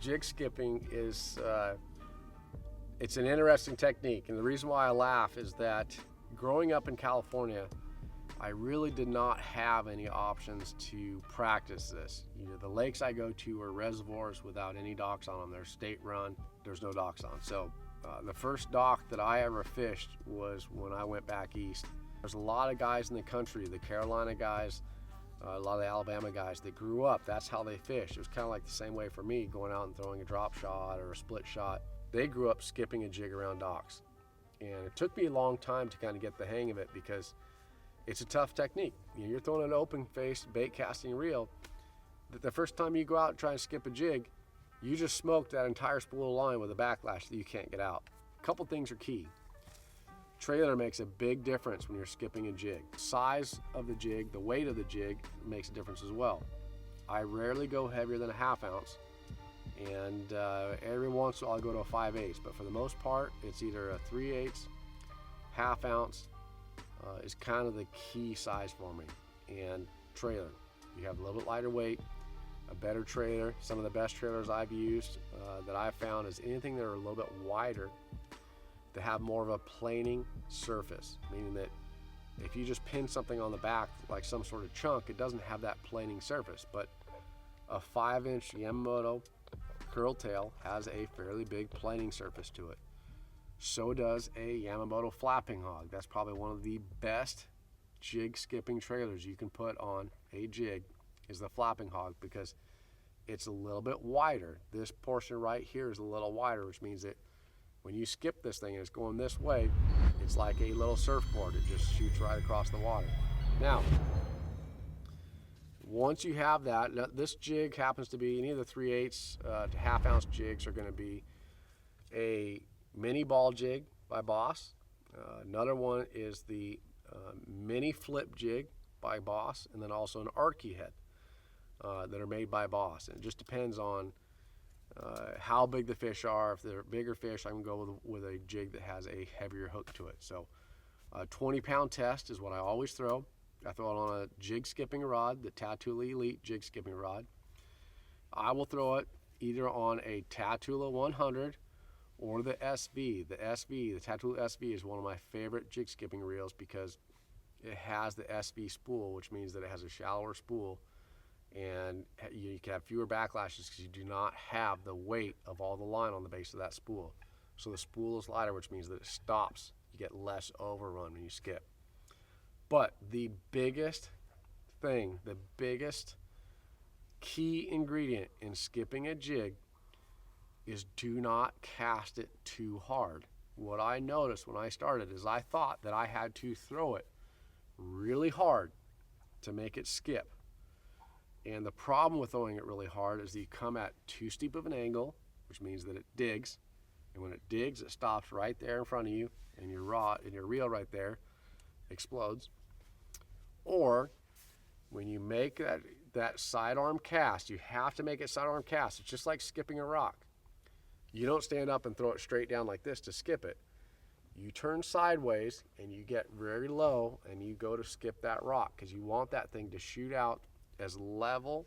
Jig skipping is it's an interesting technique, and the reason why I laugh is that growing up in California, I really did not have any options to practice this. The lakes I go to are reservoirs without any docks on them. They're state run, there's no docks on. So the first dock that I ever fished was when I went back east. There's a lot of guys in the country, the Carolina guys, a lot of the Alabama guys that grew up, that's how they fished. It was kind of like the same way for me, going out and throwing a drop shot or a split shot. They grew up skipping a jig around docks. And it took me a long time to kind of get the hang of it because it's a tough technique. You're throwing an open-faced bait casting reel. The first time you go out and try and skip a jig, you just smoked that entire spool of line with a backlash that you can't get out. A couple things are key. Trailer makes a big difference when you're skipping a jig. Size of the jig, the weight of the jig makes a difference as well. I rarely go heavier than a 1/2 ounce, and every once in a while I'll go to a 5/8, but for the most part it's either a 3/8, 1/2 ounce is kind of the key size for me. And trailer, you have a little bit lighter weight, a better trailer. Some of the best trailers I've used that I've found is anything that are a little bit wider, to have more of a planing surface, meaning that if you just pin something on the back like some sort of chunk, it doesn't have that planing surface. But a 5-inch Yamamoto curl tail has a fairly big planing surface to it. So does a Yamamoto flapping hog. That's probably one of the best jig skipping trailers you can put on a jig is the flapping hog, because it's a little bit wider. This portion right here is a little wider, which means that when you skip this thing and it's going this way, it's like a little surfboard. It just shoots right across the water. Now, once you have that, this jig happens to be any of the 3/8 to 1/2 ounce jigs are going to be a mini ball jig by Boss. Another one is the mini flip jig by Boss, and then also an Arky head that are made by Boss. And it just depends on how big the fish are. If they're bigger fish, I can go with a jig that has a heavier hook to it. So a 20-pound test is what I always throw. I throw it on a jig skipping rod, the Tatula Elite jig skipping rod. I will throw it either on a Tatula 100 or the SV. The Tatula SV is one of my favorite jig skipping reels because it has the SV spool, which means that it has a shallower spool, and you can have fewer backlashes because you do not have the weight of all the line on the base of that spool. So the spool is lighter, which means that it stops. You get less overrun when you skip. But the biggest thing, the biggest key ingredient in skipping a jig is do not cast it too hard. What I noticed when I started is I thought that I had to throw it really hard to make it skip. And the problem with throwing it really hard is that you come at too steep of an angle, which means that it digs. And when it digs, it stops right there in front of you, and your rod and your reel right there explodes. Or when you make that sidearm cast, you have to make it sidearm cast. It's just like skipping a rock. You don't stand up and throw it straight down like this to skip it. You turn sideways and you get very low and you go to skip that rock, because you want that thing to shoot out as level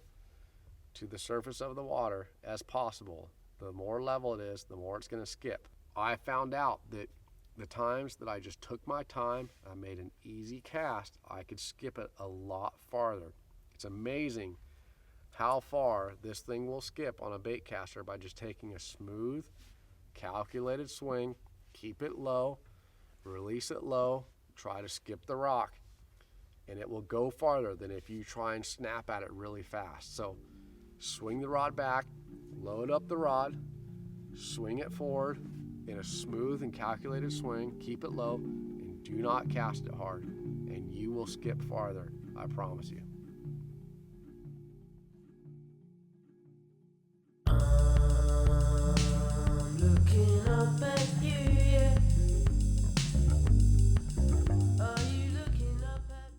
to the surface of the water as possible. The more level it is, the more it's going to skip. I found out that the times that I just took my time, I made an easy cast, I could skip it a lot farther. It's amazing how far this thing will skip on a bait caster by just taking a smooth, calculated swing, keep it low, release it low, try to skip the rock, and it will go farther than if you try and snap at it really fast. So swing the rod back, load up the rod, swing it forward in a smooth and calculated swing, keep it low, and do not cast it hard, and you will skip farther, I promise you.